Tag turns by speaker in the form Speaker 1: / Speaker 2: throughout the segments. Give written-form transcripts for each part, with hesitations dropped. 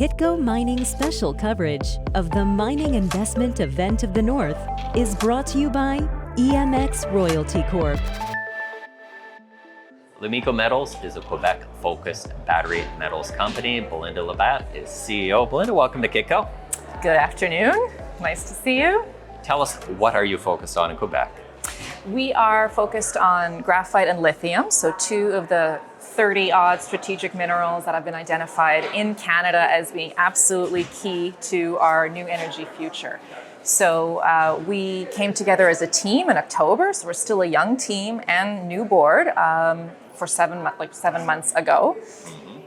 Speaker 1: Kitco Mining special coverage of the Mining Investment Event of the North is brought to you by EMX Royalty Corp.
Speaker 2: Lomiko Metals is a Quebec-focused battery metals company. Belinda Labatte is CEO. Belinda, welcome to Kitco.
Speaker 3: Good afternoon. Nice to see you.
Speaker 2: Tell us, what are you focused on in Quebec?
Speaker 3: We are focused on graphite and lithium, so two of the 30-odd strategic minerals that have been identified in Canada as being absolutely key to our new energy future. So we came together as a team in October, so we're still a young team and new board for 7 months ago.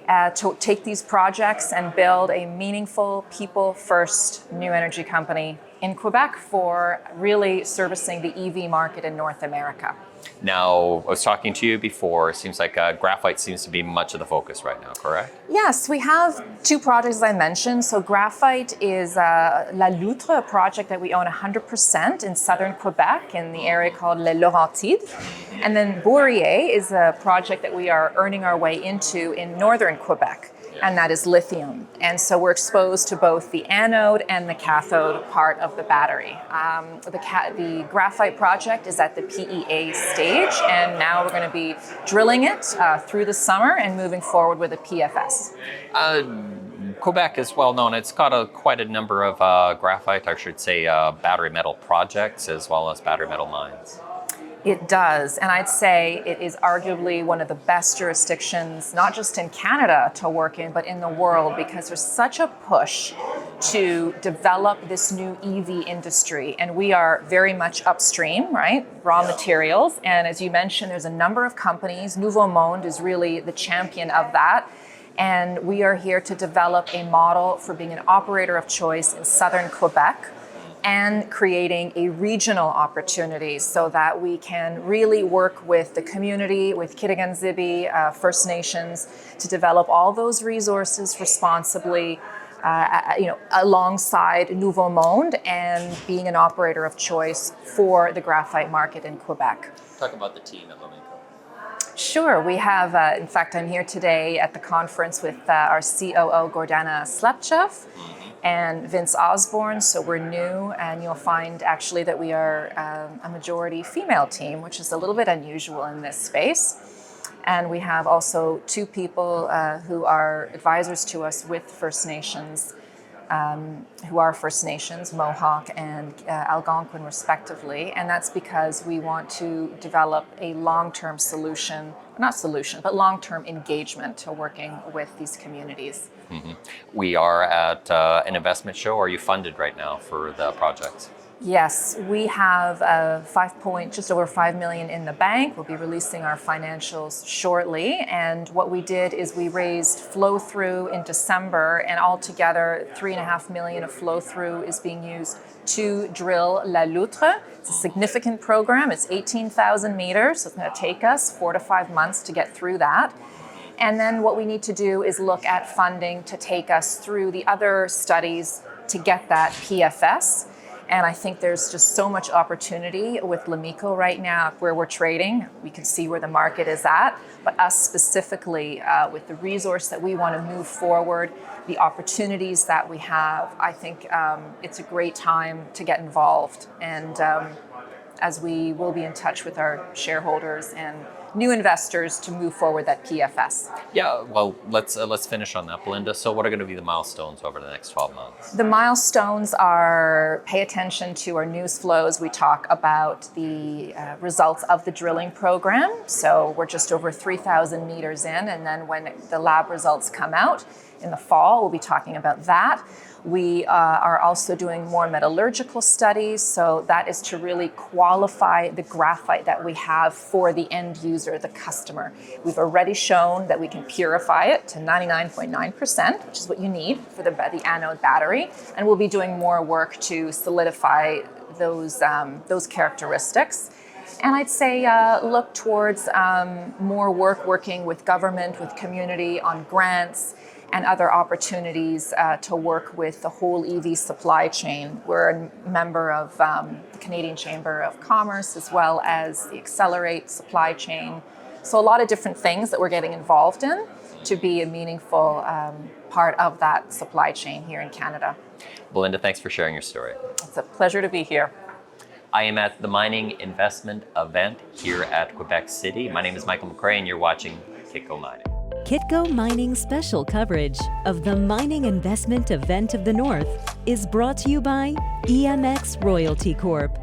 Speaker 3: To take these projects and build a meaningful, people-first new energy company in Quebec for really servicing the EV market in North America.
Speaker 2: Now, I was talking to you before, it seems like graphite seems to be much of the focus right now, correct?
Speaker 3: Yes, we have two projects as I mentioned. So graphite is Loutre, a project that we own 100% in southern Quebec in the area called Les Laurentides. And then Bourier is a project that we are earning our way into in northern Quebec, and that is lithium. And so we're exposed to both the anode and the cathode part of the battery. The graphite project is at the PEA stage, and now we're going to be drilling it through the summer and moving forward with a PFS.
Speaker 2: Quebec is well known. It's got quite a number of graphite, I should say, battery metal projects as well as battery metal mines.
Speaker 3: It does, and I'd say it is arguably one of the best jurisdictions, not just in Canada to work in, but in the world, because there's such a push to develop this new EV industry. And we are very much upstream, right? Raw materials. And as you mentioned, there's a number of companies. Nouveau Monde is really the champion of that. And we are here to develop a model for being an operator of choice in southern Quebec, and creating a regional opportunity so that we can really work with the community, with Kitco, First Nations, to develop all those resources responsibly, alongside Nouveau Monde and being an operator of choice for the graphite market in Quebec.
Speaker 2: Talk about the team at Lomiko.
Speaker 3: Sure, we have, in fact, I'm here today at the conference with our COO, Gordana Slepchev, and Vince Osborne, so we're new, and you'll find actually that we are a majority female team, which is a little bit unusual in this space. And we have also two people who are advisors to us with First Nations, Mohawk and Algonquin respectively, and that's because we want to develop a long-term long-term engagement to working with these communities.
Speaker 2: Mm-hmm. We are at an investment show. Are you funded right now for the project?
Speaker 3: Yes, we have just over $5 million in the bank. We'll be releasing our financials shortly. And what we did is we raised flow-through in December, and altogether $3.5 million of flow-through is being used to drill La Loutre. It's a significant program. It's 18,000 meters, so it's going to take us 4 to 5 months to get through that. And then what we need to do is look at funding to take us through the other studies to get that PFS. And I think there's just so much opportunity with Lomiko right now where we're trading. We can see where the market is at, but us specifically with the resource that we want to move forward, the opportunities that we have, I think it's a great time to get involved. And as we will be in touch with our shareholders and new investors to move forward that PFS.
Speaker 2: Yeah, well, let's finish on that, Belinda. So what are going to be the milestones over the next 12 months?
Speaker 3: The milestones are pay attention to our news flows. We talk about the results of the drilling program. So we're just over 3,000 meters in, and then when the lab results come out in the fall, we'll be talking about that. We are also doing more metallurgical studies, so that is to really qualify the graphite that we have for the end user, the customer. We've already shown that we can purify it to 99.9%, which is what you need for the anode battery, and we'll be doing more work to solidify those characteristics. And I'd say look towards more working with government, with community on grants, and other opportunities to work with the whole EV supply chain. We're a member of the Canadian Chamber of Commerce as well as the Accelerate supply chain. So a lot of different things that we're getting involved in to be a meaningful part of that supply chain here in Canada.
Speaker 2: Belinda, thanks for sharing your story.
Speaker 3: It's a pleasure to be here.
Speaker 2: I am at the mining investment event here at Quebec City. My name is Michael McRae and you're watching Kitco Mining.
Speaker 1: Kitco Mining special coverage of the Mining Investment Event of the North is brought to you by EMX Royalty Corp.